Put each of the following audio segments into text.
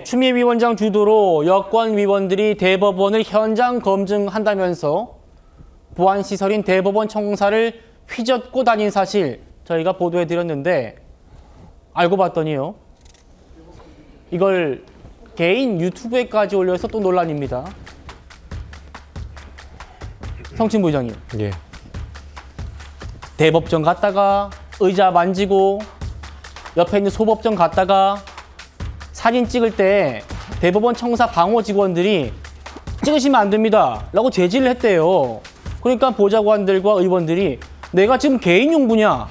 추미위원장 주도로 여권위원들이 대법원을 현장 검증한다면서 보안시설인 대법원 청사를 휘젓고 다닌 사실 저희가 보도해드렸는데 알고 봤더니요. 이걸 개인 유튜브에까지 올려서 또 논란입니다. 성친 부의장님. 예. 대법정 갔다가 의자 만지고 옆에 있는 소법정 갔다가 사진 찍을 때 대법원 청사 방호 직원들이 찍으시면 안 됩니다 라고 제지를 했대요. 그러니까 보좌관들과 의원들이 내가 지금 개인 용부냐,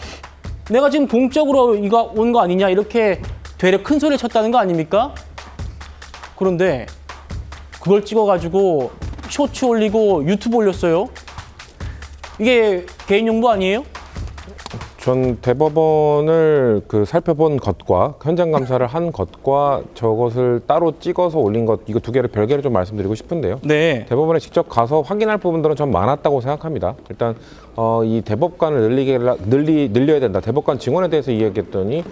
내가 지금 공적으로 이거 온 거 아니냐 이렇게 되려 큰 소리를 쳤다는 거 아닙니까? 그런데 그걸 찍어가지고 쇼츠 올리고 유튜브 올렸어요. 이게 개인 용부 아니에요? 전 대법원을 살펴본 것과 현장 감사를 한 것과 저것을 따로 찍어서 올린 것 이거 두 개를 별개로 좀 말씀드리고 싶은데요. 네. 대법원에 직접 가서 확인할 부분들은 좀 많았다고 생각합니다. 일단 이 대법관을 늘려야 된다. 대법관 증원에 대해서 이야기했더니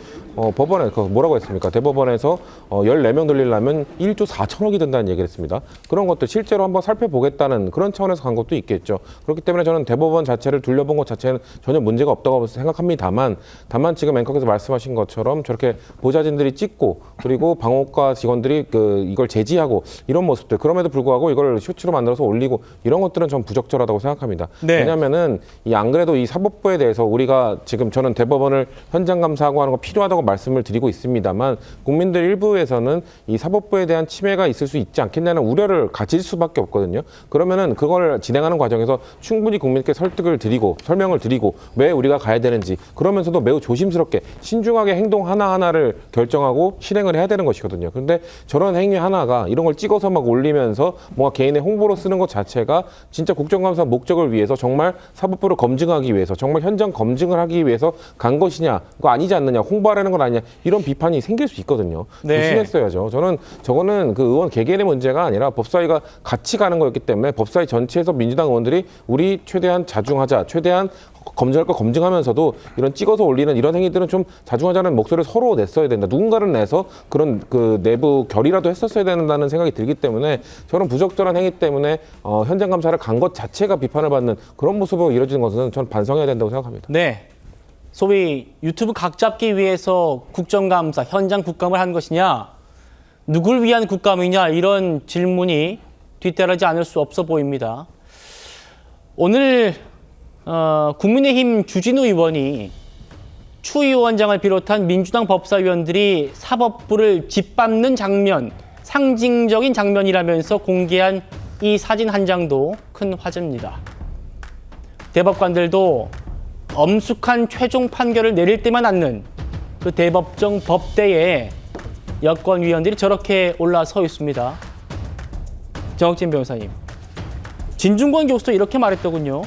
법원에 뭐라고 했습니까? 대법원에서 14명 늘리려면 1조 4천억이 든다는 얘기를 했습니다. 그런 것들 실제로 한번 살펴보겠다는 그런 차원에서 간 것도 있겠죠. 그렇기 때문에 저는 대법원 자체를 둘러본 것 자체는 전혀 문제가 없다고 생각합니다만 다만 지금 앵커께서 말씀하신 것처럼 저렇게 보좌진들이 찍고 그리고 방호과 직원들이 이걸 제지하고 이런 모습들 그럼에도 불구하고 이걸 쇼츠로 만들어서 올리고 이런 것들은 전 부적절하다고 생각합니다. 네. 왜냐하면은 안 그래도 이 사법부에 대해서 우리가 지금 저는 대법원을 현장 감사하고 하는 거 필요하다고 말씀을 드리고 있습니다만 국민들 일부에서는 이 사법부에 대한 침해가 있을 수 있지 않겠냐는 우려를 가질 수밖에 없거든요. 그러면은 그걸 진행하는 과정에서 충분히 국민께 설득을 드리고 설명을 드리고 왜 우리가 가야 되는지 그러면서도 매우 조심스럽게 신중하게 행동 하나하나를 결정하고 실행을 해야 되는 것이거든요. 그런데 저런 행위 하나가 이런 걸 찍어서 막 올리면서 뭔가 개인의 홍보로 쓰는 것 자체가 진짜 국정감사 목적을 위해서 정말 사법부를 검증하기 위해서 정말 현장 검증을 하기 위해서 간 것이냐 그거 아니지 않느냐 홍보하라는 건 아니냐 이런 비판이 생길 수 있거든요. 네. 조심했어야죠. 저거는 의원 개개인의 문제가 아니라 법사위가 같이 가는 거였기 때문에 법사위 전체에서 민주당 의원들이 우리 최대한 자중하자 최대한 검증할 거 검증하면서도 이런 찍어서 올리는 이런 행위들은 좀 자중하자는 목소리를 서로 냈어야 된다. 누군가를 내서 그런 내부 결의라도 했었어야 된다는 생각이 들기 때문에 저는 부적절한 행위 때문에 현장 감사를 간 것 자체가 비판을 받는 그런 모습으로 이루어지는 것은 전 반성해야 된다고 생각합니다. 네. 소위 유튜브 각 잡기 위해서 국정감사, 현장 국감을 한 것이냐, 누굴 위한 국감이냐 이런 질문이 뒤따르지 않을 수 없어 보입니다. 오늘 국민의힘 주진우 의원이 추 위원장을 비롯한 민주당 법사위원들이 사법부를 짓밟는 장면, 상징적인 장면이라면서 공개한 이 사진 한 장도 큰 화제입니다. 대법관들도 엄숙한 최종 판결을 내릴 때만 앉는 그 대법정 법대에 여권위원들이 저렇게 올라서 있습니다. 정혁진 변호사님, 진중권 교수도 이렇게 말했더군요.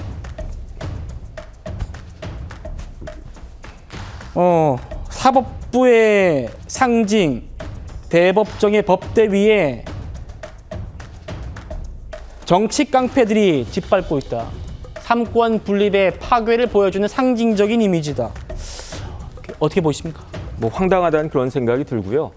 사법부의 상징, 대법정의 법대 위에 정치 깡패들이 짓밟고 있다. 삼권 분립의 파괴를 보여주는 상징적인 이미지다. 어떻게 보십니까? 황당하다는 그런 생각이 들고요.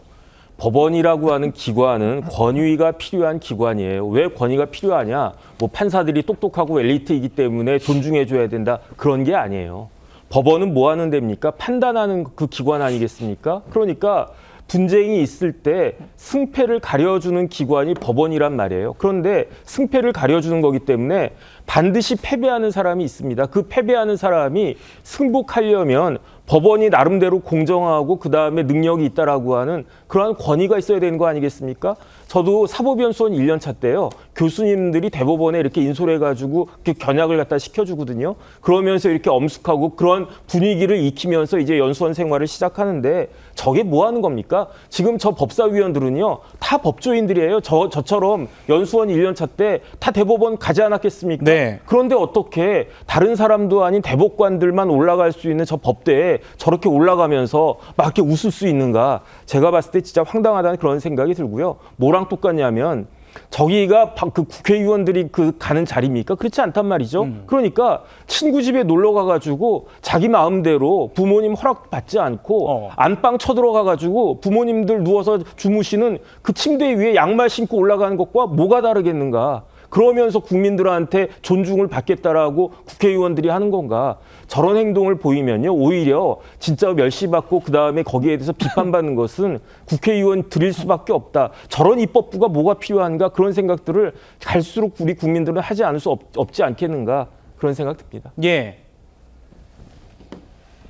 법원이라고 하는 기관은 권위가 필요한 기관이에요. 왜 권위가 필요하냐? 판사들이 똑똑하고 엘리트이기 때문에 존중해줘야 된다. 그런 게 아니에요. 법원은 뭐 하는 데입니까? 판단하는 그 기관 아니겠습니까? 그러니까 분쟁이 있을 때 승패를 가려주는 기관이 법원이란 말이에요. 그런데 승패를 가려주는 거기 때문에 반드시 패배하는 사람이 있습니다. 그 패배하는 사람이 승복하려면 법원이 나름대로 공정하고 그다음에 능력이 있다라고 하는 그러한 권위가 있어야 되는 거 아니겠습니까? 저도 사법연수원 1년차 때요. 교수님들이 대법원에 이렇게 인솔해 가지고 견학을 갖다 시켜주거든요. 그러면서 이렇게 엄숙하고 그런 분위기를 익히면서 이제 연수원 생활을 시작하는데 저게 뭐 하는 겁니까? 지금 저 법사위원들은요. 다 법조인들이에요. 저처럼 연수원 1년차 때 다 대법원 가지 않았겠습니까? 네. 그런데 어떻게 다른 사람도 아닌 대법관들만 올라갈 수 있는 저 법대에 저렇게 올라가면서 막 이렇게 웃을 수 있는가? 제가 봤을 때 진짜 황당하다는 그런 생각이 들고요. 뭐랑 똑같냐면 저기가 그 국회의원들이 그 가는 자리입니까? 그렇지 않단 말이죠. 그러니까 친구 집에 놀러 가가지고 자기 마음대로 부모님 허락 받지 않고 안방 쳐들어가가지고 부모님들 누워서 주무시는 그 침대 위에 양말 신고 올라가는 것과 뭐가 다르겠는가? 그러면서 국민들한테 존중을 받겠다라고 국회의원들이 하는 건가? 저런 행동을 보이면요, 오히려 진짜 멸시받고 그 다음에 거기에 대해서 비판받는 것은 국회의원 드릴 수밖에 없다. 저런 입법부가 뭐가 필요한가? 그런 생각들을 갈수록 우리 국민들은 하지 않을 수 없지 않겠는가? 그런 생각 듭니다. 예.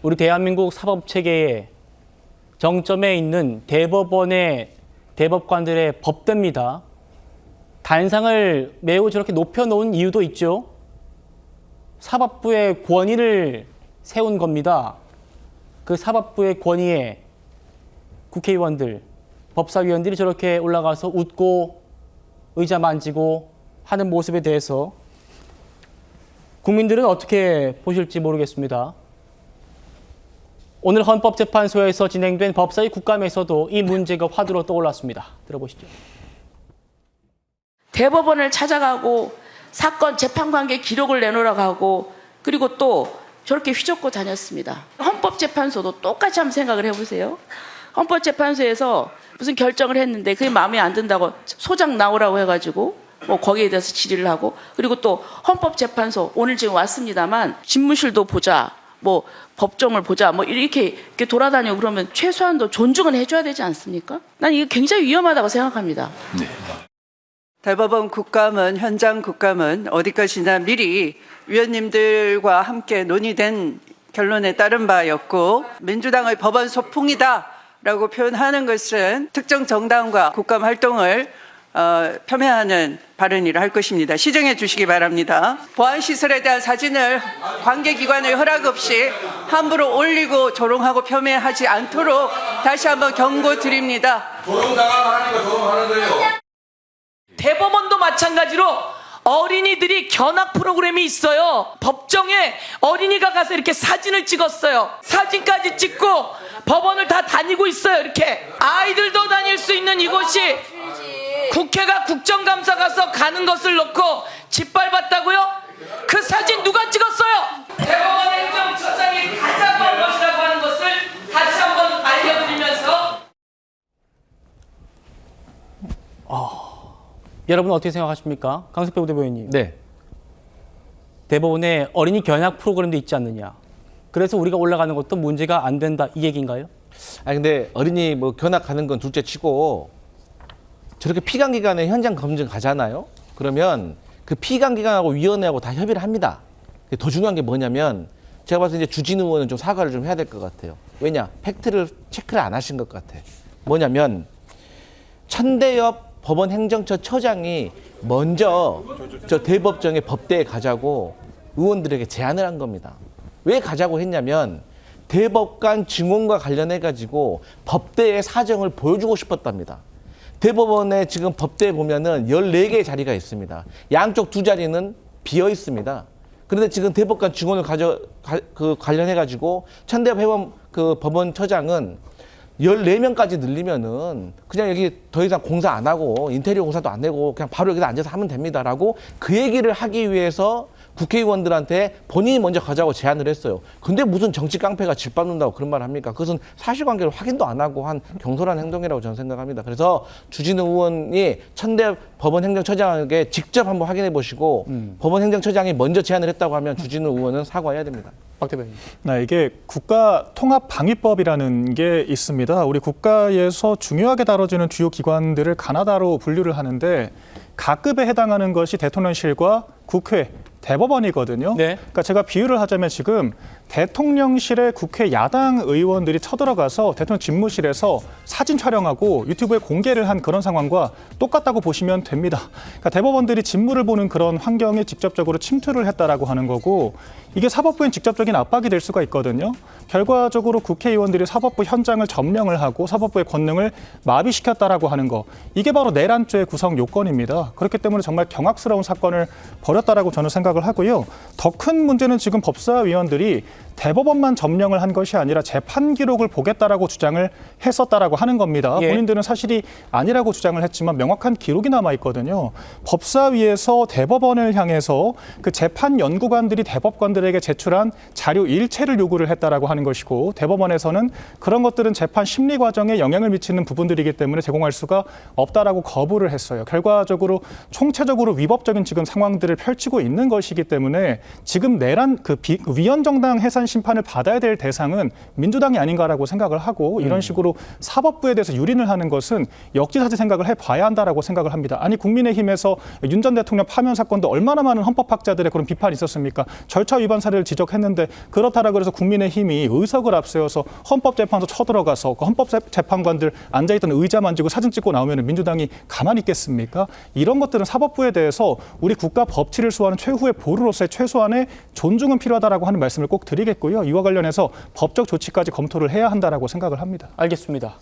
우리 대한민국 사법체계의 정점에 있는 대법원의 대법관들의 법대입니다. 단상을 매우 저렇게 높여놓은 이유도 있죠. 사법부의 권위를 세운 겁니다. 그 사법부의 권위에 국회의원들, 법사위원들이 저렇게 올라가서 웃고 의자 만지고 하는 모습에 대해서 국민들은 어떻게 보실지 모르겠습니다. 오늘 헌법재판소에서 진행된 법사위 국감에서도 이 문제가 화두로 떠올랐습니다. 들어보시죠. 대법원을 찾아가고 사건 재판 관계 기록을 내놓으라고 하고 그리고 또 저렇게 휘젓고 다녔습니다. 헌법재판소도 똑같이 한번 생각을 해보세요. 헌법재판소에서 무슨 결정을 했는데 그게 마음에 안 든다고 소장 나오라고 해가지고 뭐 거기에 대해서 질의를 하고 그리고 또 헌법재판소 오늘 지금 왔습니다만 집무실도 보자 뭐 법정을 보자 뭐 이렇게 돌아다니고 그러면 최소한도 존중은 해줘야 되지 않습니까? 난 이게 굉장히 위험하다고 생각합니다. 네. 대법원 국감은 현장 국감은 어디까지나 미리 위원님들과 함께 논의된 결론에 따른 바였고 민주당의 법원 소풍이다라고 표현하는 것은 특정 정당과 국감 활동을 폄훼하는 발언이라 할 것입니다. 시정해 주시기 바랍니다. 보안시설에 대한 사진을 관계기관의 허락 없이 함부로 올리고 조롱하고 폄훼하지 않도록 다시 한번 경고드립니다. 조롱당하니까 조롱하는 거예요. 대법원도 마찬가지로 어린이들이 견학 프로그램이 있어요. 법정에 어린이가 가서 이렇게 사진을 찍었어요. 사진까지 찍고 법원을 다 다니고 있어요. 이렇게 아이들도 다닐 수 있는 이곳이 국회가 국정감사 가서 가는 것을 놓고 짓밟았다고요? 그 사진 누가 찍었어요? 대법원 행정처장이 가자고 한 것이라고 하는 것을 다시 한번 알려드리면서 여러분 어떻게 생각하십니까? 강석배 부대변인님. 네. 대법원에 어린이 견학 프로그램도 있지 않느냐. 그래서 우리가 올라가는 것도 문제가 안 된다 이 얘기인가요? 아니 근데 어린이 뭐 견학하는 건 둘째 치고 저렇게 피감기관에 현장 검증 가잖아요. 그러면 그 피감기관하고 위원회하고 다 협의를 합니다. 더 중요한 게 뭐냐면 제가 봐서 이제 주진우 의원은 좀 사과를 좀 해야 될 것 같아요. 왜냐? 팩트를 체크를 안 하신 것 같아. 뭐냐면 천대엽 법원 행정처 처장이 먼저 저 대법정에 법대에 가자고 의원들에게 제안을 한 겁니다. 왜 가자고 했냐면 대법관 증언과 관련해 가지고 법대의 사정을 보여주고 싶었답니다. 대법원에 지금 법대에 보면은 14개의 자리가 있습니다. 양쪽 두 자리는 비어 있습니다. 그런데 지금 대법관 증언을 관련해 가지고 천대엽 회원 그 법원 처장은 14명까지 늘리면은 그냥 여기 더 이상 공사 안 하고 인테리어 공사도 안 내고 그냥 바로 여기다 앉아서 하면 됩니다라고 그 얘기를 하기 위해서 국회의원들한테 본인이 먼저 가자고 제안을 했어요. 근데 무슨 정치 깡패가 짓밟는다고 그런 말을 합니까? 그것은 사실관계를 확인도 안 하고 한 경솔한 행동이라고 저는 생각합니다. 그래서 주진우 의원이 천대 법원 행정처장에게 직접 한번 확인해 보시고 법원 행정처장이 먼저 제안을 했다고 하면 주진우 의원은 사과해야 됩니다. 박 대변인. 네, 이게 국가통합방위법이라는 게 있습니다. 우리 국가에서 중요하게 다뤄지는 주요 기관들을 가나다로 분류를 하는데 각급에 해당하는 것이 대통령실과 국회, 대법원이거든요. 네. 그러니까 제가 비유를 하자면 지금 대통령실에 국회 야당 의원들이 쳐들어가서 대통령 집무실에서 사진 촬영하고 유튜브에 공개를 한 그런 상황과 똑같다고 보시면 됩니다. 그러니까 대법원들이 직무를 보는 그런 환경에 직접적으로 침투를 했다라고 하는 거고 이게 사법부엔 직접적인 압박이 될 수가 있거든요. 결과적으로 국회의원들이 사법부 현장을 점령을 하고 사법부의 권능을 마비시켰다라고 하는 거 이게 바로 내란죄의 구성 요건입니다. 그렇기 때문에 정말 경악스러운 사건을 벌였다라고 저는 생각을 하고요. 더 큰 문제는 지금 법사위원들이 대법원만 점령을 한 것이 아니라 재판 기록을 보겠다라고 주장을 했었다라고 하는 겁니다. 예. 본인들은 사실이 아니라고 주장을 했지만 명확한 기록이 남아 있거든요. 법사위에서 대법원을 향해서 그 재판 연구관들이 대법관들에게 제출한 자료 일체를 요구를 했다라고 하는 것이고, 대법원에서는 그런 것들은 재판 심리 과정에 영향을 미치는 부분들이기 때문에 제공할 수가 없다라고 거부를 했어요. 결과적으로 총체적으로 위법적인 지금 상황들을 펼치고 있는 것이기 때문에 지금 내란 그 위헌정당 해산 심판을 받아야 될 대상은 민주당이 아닌가라고 생각을 하고, 이런 식으로 사법부에 대해서 유린을 하는 것은 역지사지 생각을 해봐야 한다라고 생각을 합니다. 아니, 국민의힘에서 윤 전 대통령 파면 사건도 얼마나 많은 헌법학자들의 그런 비판이 있었습니까? 절차 위반 사례를 지적했는데, 그렇다라고 해서 국민의힘이 의석을 앞세워서 헌법재판소 쳐들어가서 그 헌법재판관들 앉아있던 의자 만지고 사진 찍고 나오면 민주당이 가만히 있겠습니까? 이런 것들은 사법부에 대해서 우리 국가 법치를 수호하는 최후의 보루로서의 최소한의 존중은 필요하다라고 하는 말씀을 꼭 드리겠고요. 이와 관련해서 법적 조치까지 검토를 해야 한다라고 생각을 합니다. 알겠습니다.